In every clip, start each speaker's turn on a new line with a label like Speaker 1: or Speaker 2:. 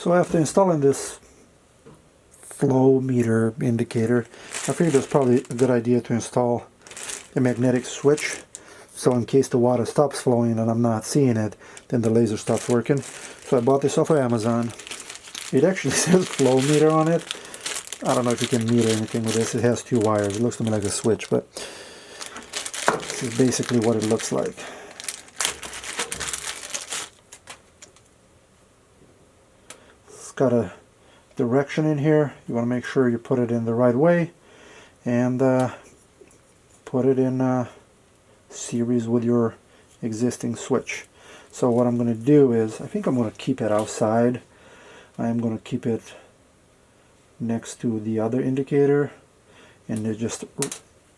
Speaker 1: So after installing this flow meter indicator, I figured it's probably a good idea to install a magnetic switch, so in case the water stops flowing and I'm not seeing it, then the laser stops working. So I bought this off of Amazon. It actually says flow meter on it. I don't know if you can meter anything with this. It has 2 wires. It looks to me like a switch, but this is basically what it looks like. It's got a direction in here. You want to make sure you put it in the right way and put it in series with your existing switch. So what I'm going to do is, I think I'm going to keep it outside. I am going to keep it next to the other indicator and then just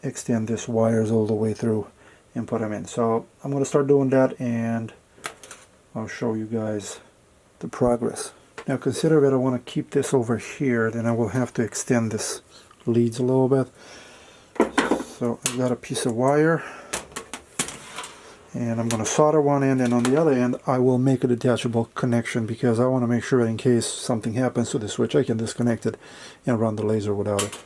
Speaker 1: extend these wires all the way through and put them in. So I'm going to start doing that and I'll show you guys the progress. Now consider that I want to keep this over here, then I will have to extend this leads a little bit. So I've got a piece of wire and I'm going to solder one end, and on the other end I will make a detachable connection because I want to make sure that in case something happens to the switch I can disconnect it and run the laser without it.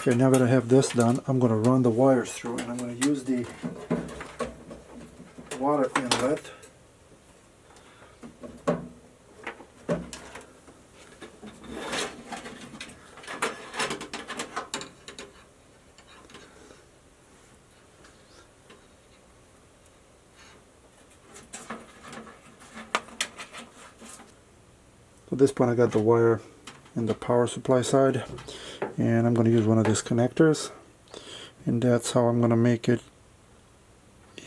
Speaker 1: Okay, now that I have this done, I'm going to run the wires through and I'm going to use the water inlet . So at this point I got the wire in the power supply side, and I'm going to use one of these connectors, and that's how I'm going to make it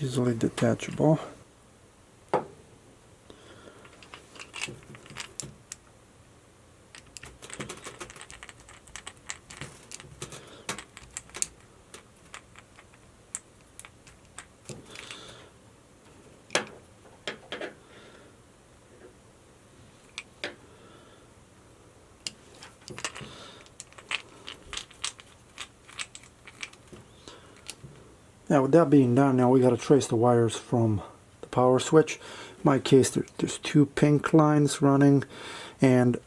Speaker 1: easily detachable. Now with that being done, now we got to trace the wires from the power switch. In my case there's 2 pink lines running, and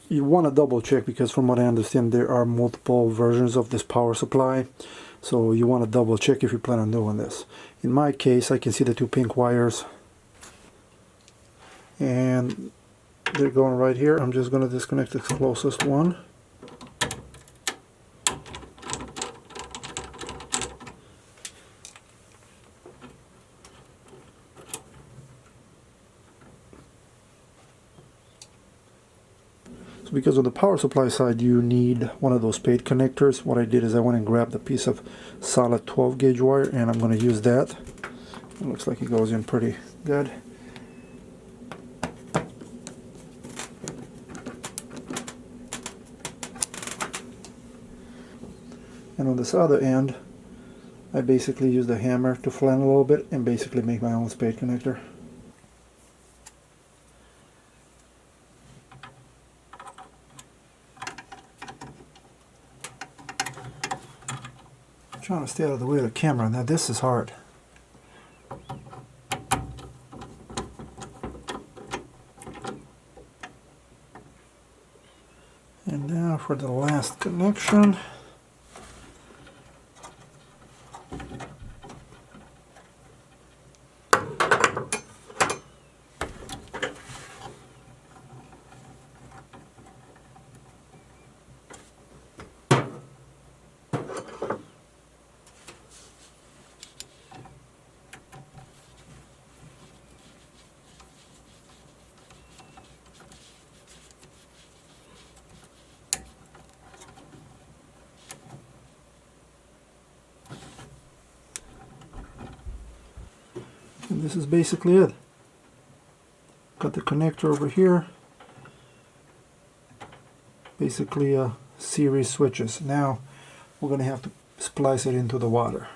Speaker 1: you want to double check because from what I understand there are multiple versions of this power supply, so you want to double check if you plan on doing this. In my case I can see the 2 pink wires and they're going right here. I'm just going to disconnect the closest one. So because on the power supply side you need one of those spade connectors, what I did is I went and grabbed a piece of solid 12 gauge wire and I'm going to use that. It looks like it goes in pretty good. And on this other end I basically used a hammer to flatten a little bit and basically make my own spade connector. Trying to stay out of the way of the camera. Now this is hard. And now for the last connection. And this is basically it. Got the connector over here. Basically series switches. Now we're going to have to splice it into the water.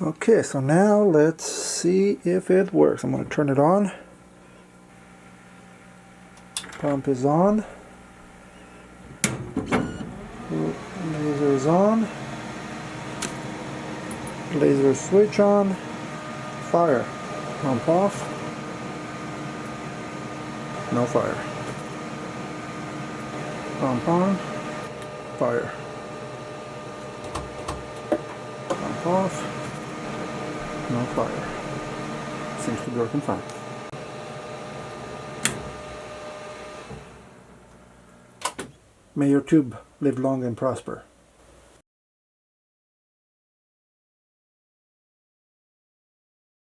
Speaker 1: Okay, so now let's see if it works. I'm going to turn it on. Pump is on. Laser is on. Laser switch on. Fire. Pump off. No fire. Pump on. Fire. Pump off. No fire. Seems to be working fine. May your tube live long and prosper.